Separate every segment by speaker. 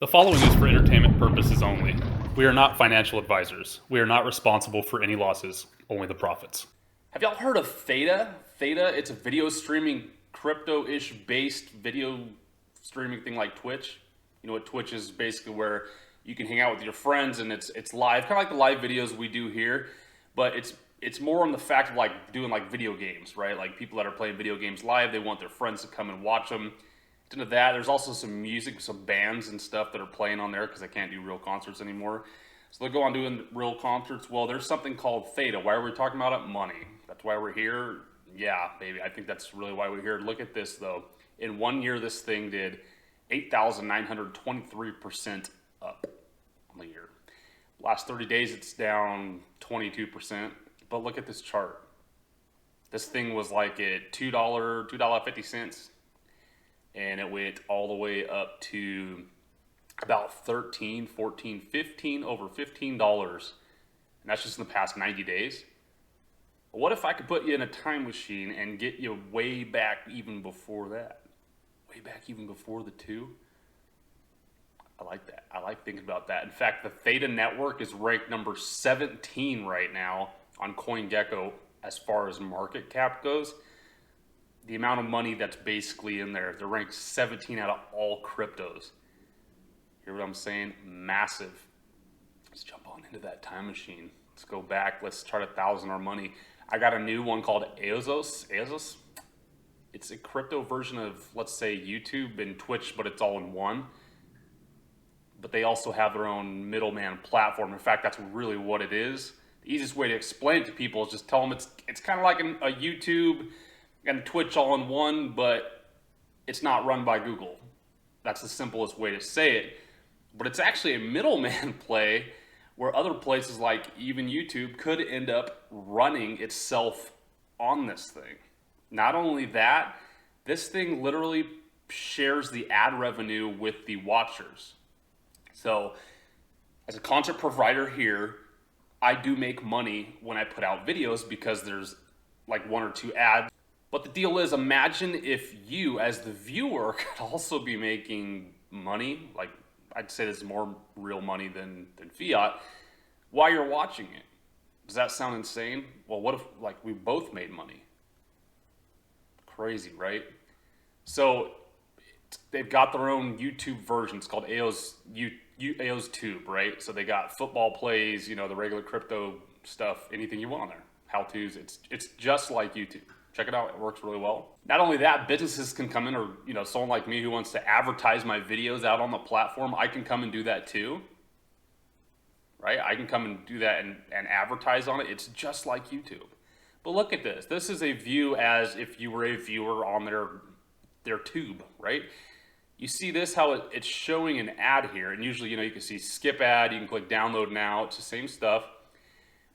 Speaker 1: The following is for entertainment purposes only. We are not financial advisors. We are not responsible for any losses, only the profits.
Speaker 2: Have y'all heard of Theta? Theta, it's a video streaming, crypto-ish based video streaming thing like Twitch. You know what Twitch is basically where you can hang out with your friends and it's live, kind of like the live videos we do here, but it's more on the fact of like doing like video games, right? Like people that are playing video games live, they want their friends to come and watch them. Into that, there's also some music, some bands and stuff that are playing on there because they can't do real concerts anymore. So they'll go on doing real concerts. Well, there's something called Theta. Why are we talking about it? Money. That's why we're here. Yeah, baby. I think that's really why we're here. Look at this though. In 1 year, this thing did 8,923% up on the year. Last 30 days, it's down 22%. But look at this chart. This thing was like at $2.50. And it went all the way up to about 13, 14, 15, over $15. And that's just in the past 90 days. What if I could put you in a time machine and get you way back even before that? Way back even before the two? I like that. I like thinking about that. In fact, the Theta network is ranked number 17 right now on CoinGecko as far as market cap goes. The amount of money that's basically in there. They're ranked 17 out of all cryptos. Hear what I'm saying? Massive. Let's jump on into that time machine. Let's go back. Let's try to thousand our money. I got a new one called Aioz. Aioz? It's a crypto version of, let's say, YouTube and Twitch, but it's all in one. But they also have their own middleman platform. In fact, that's really what it is. The easiest way to explain it to people is just tell them it's kind of like a YouTube and Twitch all in one, but it's not run by Google. That's the simplest way to say it. But it's actually a middleman play where other places like even YouTube could end up running itself on this thing. Not only that, this thing literally shares the ad revenue with the watchers. So as a content provider here, I do make money when I put out videos because there's like one or two ads. But the deal is, imagine if you, as the viewer, could also be making money, like I'd say this is more real money than fiat, while you're watching it. Does that sound insane? Well, what if like we both made money? Crazy, right? So they've got their own YouTube version. It's called Aioz Tube, right? So they got football plays, you know, the regular crypto stuff, anything you want on there. How-tos. It's just like YouTube. Check it out. It works really well. Not only that, businesses can come in, or you know, someone like me who wants to advertise my videos out on the platform, I can come and do that too. Right? I can come and do that and advertise on it. It's just like YouTube. But look at this. This is a view as if you were a viewer on their tube, right? You see this, how it's showing an ad here. And usually, you know, you can see skip ad, you can click download now. It's the same stuff.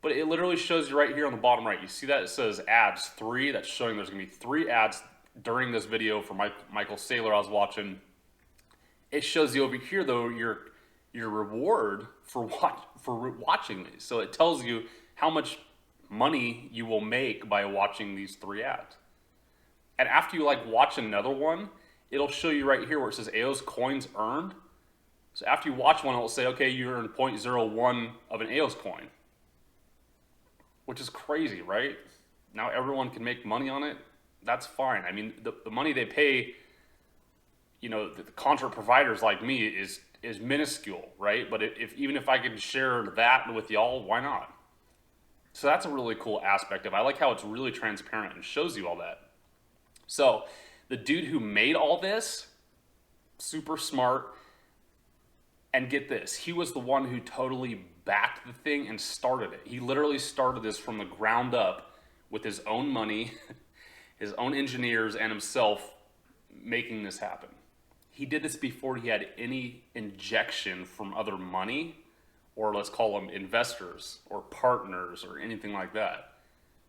Speaker 2: But it literally shows you right here on the bottom right. You see that? It says ads 3. That's showing there's going to be 3 ads during this video for Michael Saylor I was watching. It shows you over here, though, your reward for watching these. So it tells you how much money you will make by watching these 3 ads. And after you like watch another one, it'll show you right here where it says Aioz coins earned. So after you watch one, it'll say, okay, you earned 0.01 of an Aioz coin. Which is crazy, right? Now everyone can make money on it. That's fine. I mean, the money they pay, you know, the content providers like me is minuscule, right? But even if I could share that with y'all, why not? So that's a really cool aspect of it. I like how it's really transparent and shows you all that. So the dude who made all this, super smart. And get this, he was the one who totally backed the thing and started it. He literally started this from the ground up with his own money, his own engineers, and himself making this happen. He did this before he had any injection from other money, or let's call them investors or partners or anything like that.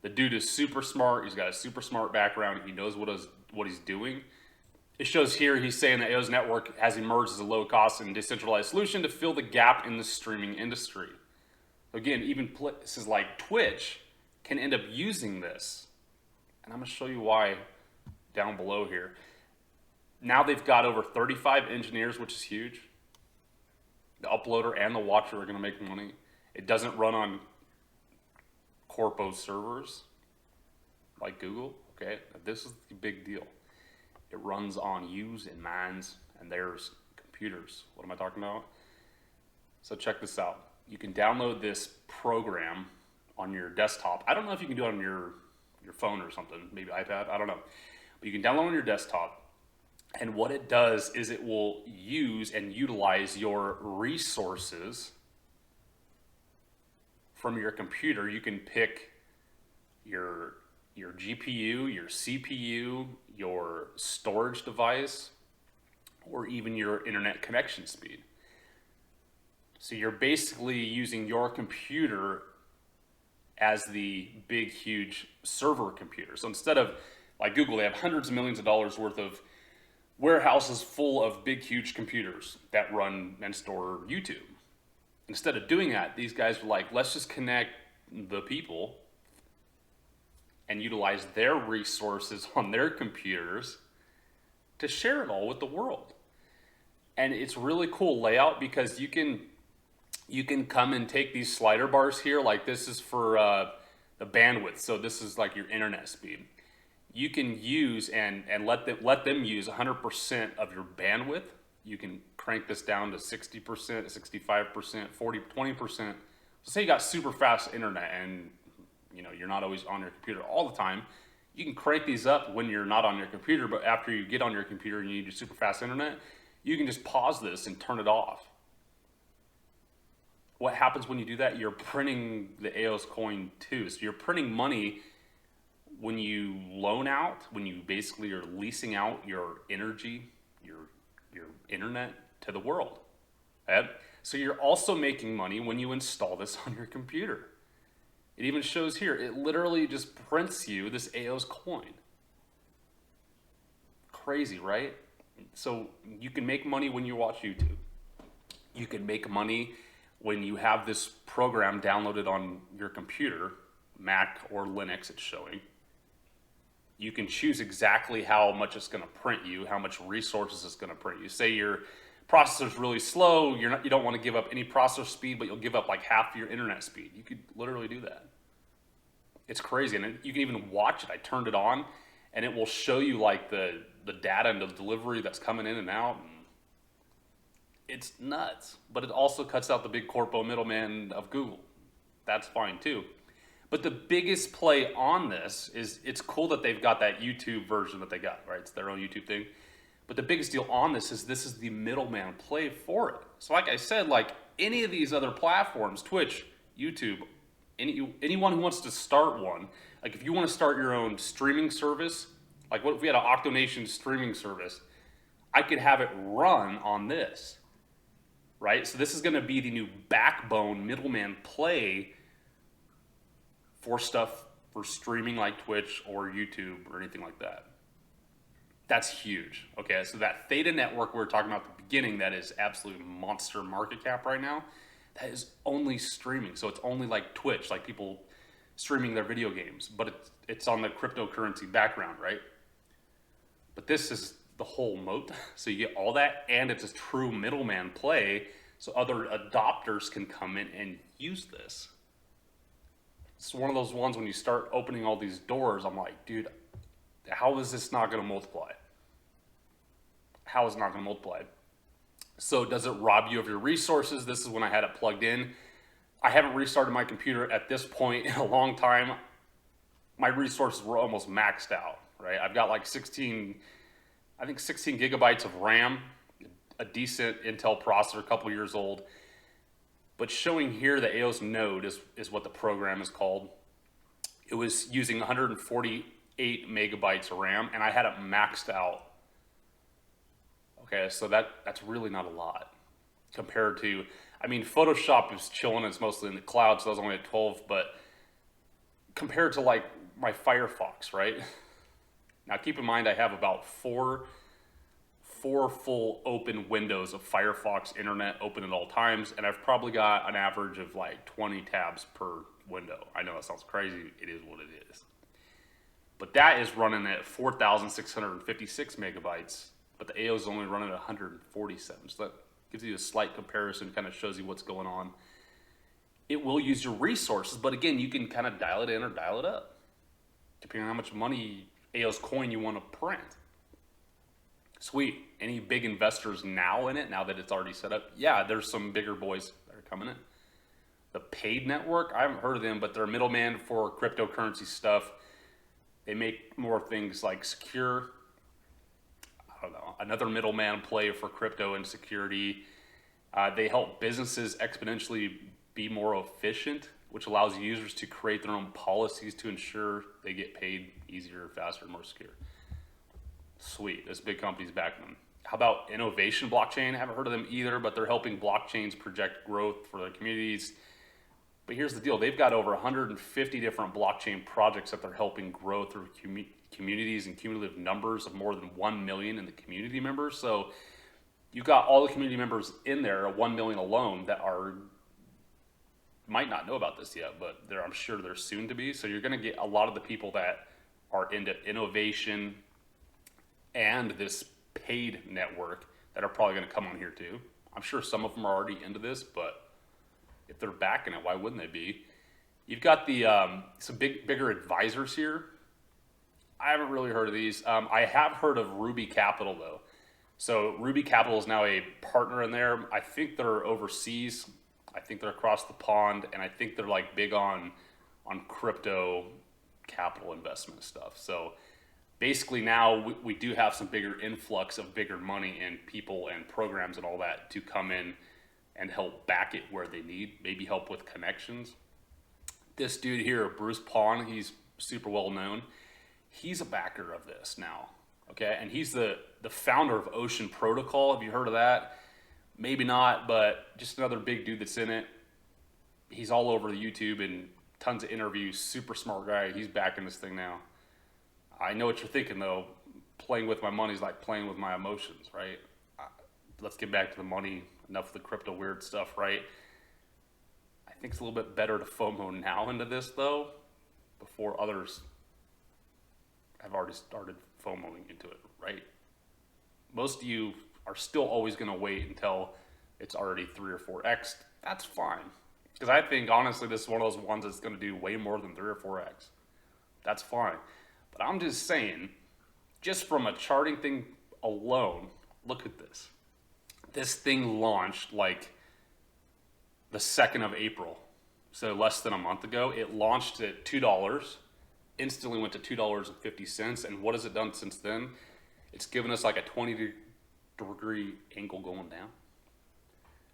Speaker 2: The dude is super smart. He's got a super smart background. He knows what he's doing. It shows here he's saying that Aioz network has emerged as a low-cost and decentralized solution to fill the gap in the streaming industry. Again, even places like Twitch can end up using this. And I'm going to show you why down below here. Now they've got over 35 engineers, which is huge. The uploader and the watcher are going to make money. It doesn't run on corpo servers like Google. Okay, this is the big deal. It runs on yous and mines and theirs computers. What am I talking about? So check this out. You can download this program on your desktop. I don't know if you can do it on your phone or something, maybe iPad, I don't know. But you can download on your desktop, and what it does is it will use and utilize your resources from your computer. You can pick your GPU, your CPU, your storage device, or even your internet connection speed. So you're basically using your computer as the big, huge server computer. So instead of, like Google, they have hundreds of millions of dollars worth of warehouses full of big, huge computers that run and store YouTube. Instead of doing that, these guys were like, let's just connect the people and utilize their resources on their computers to share it all with the world. And it's really cool layout because you can come and take these slider bars here. Like this is for the bandwidth. So this is like your internet speed. You can use and let them use 100% of your bandwidth. You can crank this down to 60%, 65%, 40, 20%. So say you got super fast internet and you're not always on your computer all the time. You can crank these up when you're not on your computer, but after you get on your computer and you need your super fast internet, you can just pause this and turn it off. What happens when you do that? You're printing the Aioz coin too. So you're printing money when you loan out, when you basically are leasing out your energy, your internet to the world. Okay? So you're also making money when you install this on your computer. It even shows here, it literally just prints you this Aioz coin. Crazy, right? So you can make money when you watch YouTube. You can make money when you have this program downloaded on your computer, Mac or Linux it's showing. You can choose exactly how much it's going to print you, how much resources it's going to print you. Say your processor's really slow, you don't want to give up any processor speed, but you'll give up like half your internet speed. You could literally do that. It's crazy, and you can even watch it. I turned it on, and it will show you like the data and the delivery that's coming in and out. And it's nuts, but it also cuts out the big corpo middleman of Google. That's fine too. But the biggest play on this is it's cool that they've got that YouTube version that they got, right? It's their own YouTube thing. But the biggest deal on this is the middleman play for it. So like I said, like any of these other platforms, Twitch, YouTube, anyone who wants to start one, like if you want to start your own streaming service, like what if we had an OctoNation streaming service, I could have it run on this, right? So this is going to be the new backbone middleman play for stuff for streaming like Twitch or YouTube or anything like that. That's huge. Okay, so that Theta network we were talking about at the beginning, that is absolute monster market cap right now, that is only streaming. So it's only like Twitch, like people streaming their video games, but it's on the cryptocurrency background, right? But this is the whole moat. So you get all that, and it's a true middleman play, so other adopters can come in and use this. It's one of those ones when you start opening all these doors, I'm like, dude, how is this not going to multiply? How is it not going to multiply? So does it rob you of your resources? This is when I had it plugged in. I haven't restarted my computer at this point in a long time. My resources were almost maxed out, right? I've got like 16 gigabytes of RAM, a decent Intel processor, a couple years old. But showing here the Aioz node is what the program is called. It was using 148 megabytes of RAM, and I had it maxed out. Okay, so that's really not a lot compared to, I mean, Photoshop is chilling, it's mostly in the cloud, so I was only at 12, but compared to like my Firefox, right? Now keep in mind I have about four full open windows of Firefox internet open at all times, and I've probably got an average of like 20 tabs per window. I know that sounds crazy, it is what it is. But that is running at 4,656 megabytes, but the Aioz is only running at 147, so that gives you a slight comparison, kind of shows you what's going on. It will use your resources, but again, you can kind of dial it in or dial it up, depending on how much money Aioz coin you want to print. Sweet. Any big investors now in it, now that it's already set up? Yeah, there's some bigger boys that are coming in. The paid network, I haven't heard of them, but they're a middleman for cryptocurrency stuff. They make more things like secure, I don't know, another middleman play for crypto and security. They help businesses exponentially be more efficient, which allows users to create their own policies to ensure they get paid easier, faster, more secure. Sweet, this big company's backing them. How about Innovation Blockchain? I haven't heard of them either, but they're helping blockchains project growth for their communities. But here's the deal. They've got over 150 different blockchain projects that they're helping grow through communities and cumulative numbers of more than 1 million in the community members. So you've got all the community members in there, 1 million alone, that might not know about this yet, but I'm sure they're soon to be. So you're going to get a lot of the people that are into innovation and this paid network that are probably going to come on here too. I'm sure some of them are already into this, but if they're backing it, why wouldn't they be? You've got the some bigger advisors here. I haven't really heard of these. I have heard of Ruby Capital though. So Ruby Capital is now a partner in there. I think they're overseas. I think they're across the pond, and I think they're like big on crypto capital investment stuff. So basically now we do have some bigger influx of bigger money and people and programs and all that to come in and help back it where they need, maybe help with connections. This dude here, Bruce Pawn, he's super well known. He's a backer of this now, okay? And he's the founder of Ocean Protocol. Have you heard of that? Maybe not, but just another big dude that's in it. He's all over the YouTube and tons of interviews, super smart guy. He's backing this thing now. I know what you're thinking though. Playing with my money is like playing with my emotions, right? Let's get back to the money. Enough of the crypto weird stuff, right? I think it's a little bit better to FOMO now into this though, before others have already started FOMOing into it, right? Most of you are still always going to wait until it's already 3 or 4x. That's fine. Because I think, honestly, this is one of those ones that's going to do way more than 3 or 4x. That's fine. But I'm just saying, just from a charting thing alone, look at this. This thing launched like the 2nd of April. So less than a month ago. It launched at $2. Instantly went to $2.50. And what has it done since then? It's given us like a 20-degree angle going down.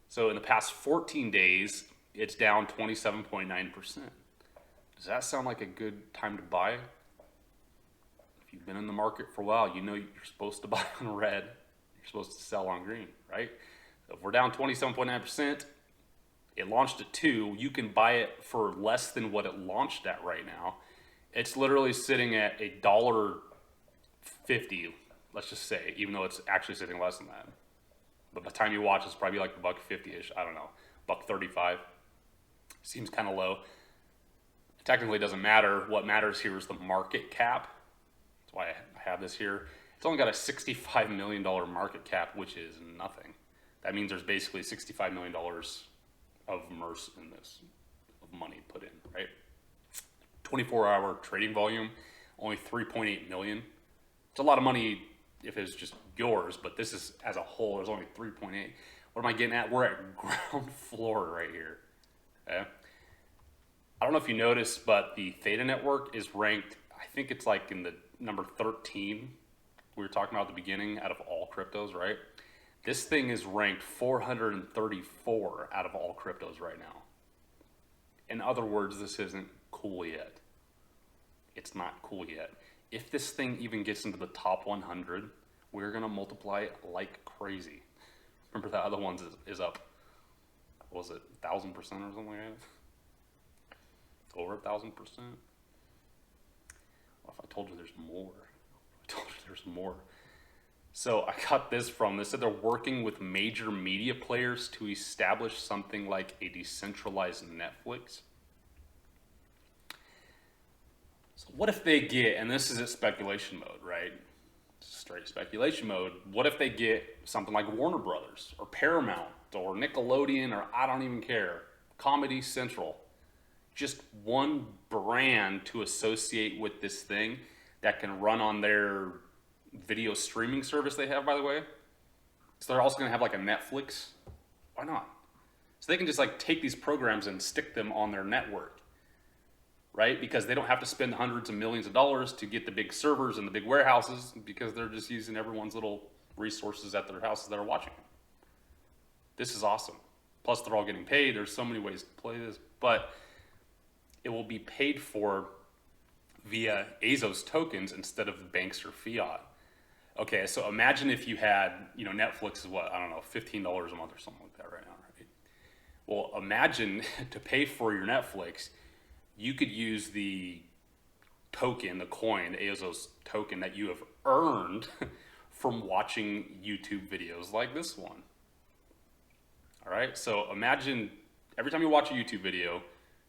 Speaker 2: So in the past 14 days, it's down 27.9%. Does that sound like a good time to buy? If you've been in the market for a while, you know you're supposed to buy on red. You're supposed to sell on green, right? So if we're down 27.9%, it launched at 2. You can buy it for less than what it launched at right now. It's literally sitting at $1.50. Let's just say, even though it's actually sitting less than that. But by the time you watch, it's probably like $1.50-ish. I don't know, $1.35. Seems kind of low. It technically doesn't matter. What matters here is the market cap. That's why I have this here. It's only got a $65 million market cap, which is nothing. That means there's basically $65 million of MERS in this, of money put in, right? 24-hour trading volume, only 3.8 million. It's a lot of money if it's just yours, but this is as a whole, there's only 3.8. What am I getting at? We're at ground floor right here. Okay? I don't know if you noticed, but the Theta network is ranked, I think it's like in the number 13 we were talking about at the beginning out of all cryptos, right? This thing is ranked 434 out of all cryptos right now. In other words, this isn't cool yet. It's not cool yet. If this thing even gets into the top 100, we're going to multiply it like crazy. Remember the other ones is up, what was it, 1,000% or something like that? Over 1,000%? Well, if I told you there's more. I told you there's more. So I got this from, they said they're working with major media players to establish something like a decentralized Netflix. So what if they get, and this is at speculation mode, right? straight speculation mode. What if they get something like Warner Brothers or Paramount or Nickelodeon or I don't even care, Comedy Central? Just one brand to associate with this thing that can run on their video streaming service they have, by the way. So they're also going to have like a Netflix. Why not? So they can just like take these programs and stick them on their network, right? Because they don't have to spend hundreds of millions of dollars to get the big servers and the big warehouses, because they're just using everyone's little resources at their houses that are watching them. This is awesome. Plus they're all getting paid. There's so many ways to play this, but it will be paid for via Aioz tokens instead of the banks or fiat. Okay, so imagine if you had, Netflix is what, I don't know, $15 a month or something like that right now, right? Well, imagine to pay for your Netflix, you could use the token, the coin, the Aioz token that you have earned from watching YouTube videos like this one. All right, so imagine every time you watch a YouTube video,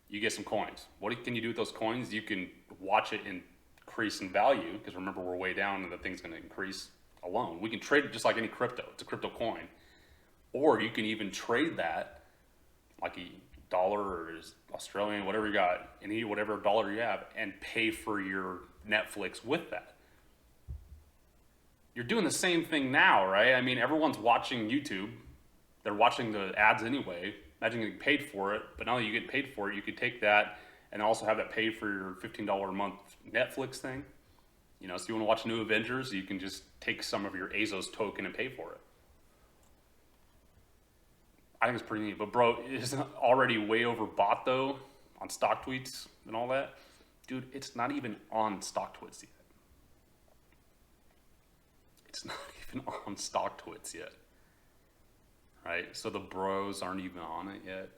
Speaker 2: you get some coins. What can you do with those coins? You can watch it increase in value, because remember, we're way down and the thing's going to increase alone. We can trade it just like any crypto. It's a crypto coin. Or you can even trade that like a dollar or Australian, whatever you got, whatever dollar you have, and pay for your Netflix with that. You're doing the same thing now, right? I mean, everyone's watching YouTube. They're watching the ads anyway. Imagine getting paid for it, but now that you get paid for it, you could take that and also have that paid for your $15 a month Netflix thing. So you want to watch New Avengers, you can just take some of your Aioz token and pay for it. I think it's pretty neat. But bro, isn't it already way overbought though on stock tweets and all that? Dude, it's not even on stock tweets yet. It's not even on stock tweets yet. Right? So the bros aren't even on it yet.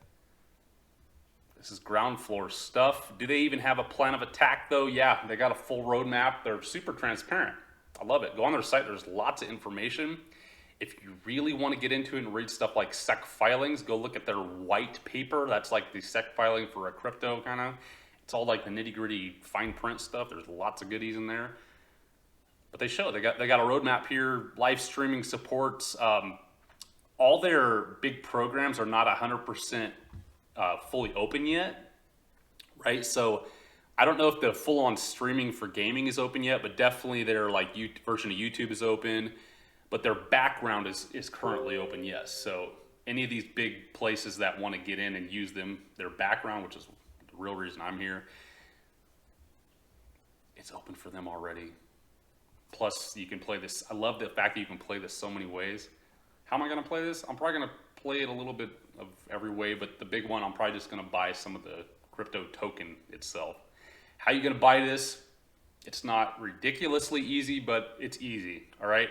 Speaker 2: This is ground floor stuff. Do they even have a plan of attack though? Yeah, they got a full roadmap. They're super transparent. I love it. Go on their site. There's lots of information. If you really want to get into it and read stuff like SEC filings, go look at their white paper. That's like the SEC filing for a crypto kind of. It's all like the nitty gritty fine print stuff. There's lots of goodies in there. But they show, they got a roadmap here. Live streaming supports. All their big programs are not 100% fully open yet, right? So I don't know if the full-on streaming for gaming is open yet, but definitely their version of YouTube is open. But their background is currently open, yes. So any of these big places that want to get in and use their background, which is the real reason I'm here, it's open for them already. Plus, you can play this. I love the fact that you can play this so many ways. How am I going to play this? I'm probably going to play it a little bit of every way, but the big one, I'm probably just going to buy some of the crypto token itself. How are you going to buy this? It's not ridiculously easy, but it's easy, all right?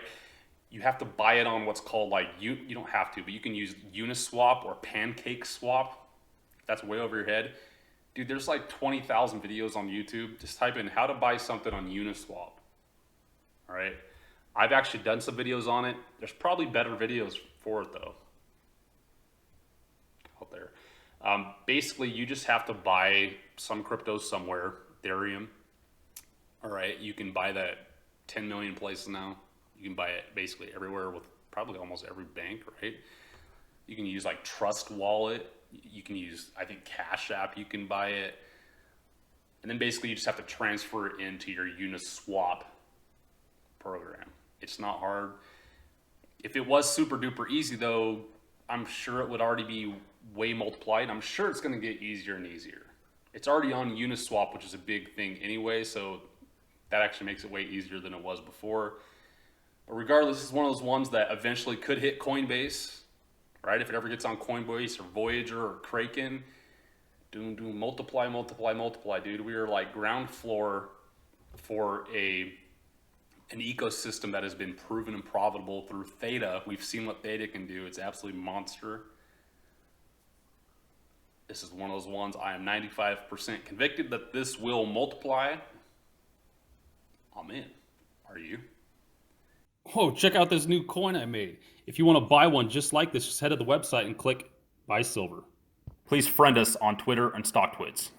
Speaker 2: You have to buy it on what's called you don't have to, but you can use Uniswap or Pancake Swap. That's way over your head. Dude, there's like 20,000 videos on YouTube. Just type in how to buy something on Uniswap, all right? I've actually done some videos on it. There's probably better videos for it though out there. Basically, you just have to buy some crypto somewhere, Ethereum. All right, you can buy that 10 million places now. You can buy it basically everywhere with probably almost every bank, right? You can use like Trust Wallet. You can use, I think, Cash App. You can buy it. And then basically you just have to transfer it into your Uniswap program. It's not hard. If it was super duper easy though, I'm sure it would already be way multiplied. I'm sure it's going to get easier and easier. It's already on Uniswap, which is a big thing anyway, so that actually makes it way easier than it was before. But regardless, this is one of those ones that eventually could hit Coinbase, right? If it ever gets on Coinbase or Voyager or Kraken, multiply, dude. We are like ground floor for an ecosystem that has been proven and profitable through Theta. We've seen what Theta can do. It's absolutely monster. This is one of those ones I am 95% convicted that this will multiply. I'm in. Are you?
Speaker 1: Whoa, check out this new coin I made. If you want to buy one just like this, just head to the website and click Buy Silver. Please friend us on Twitter and StockTwits.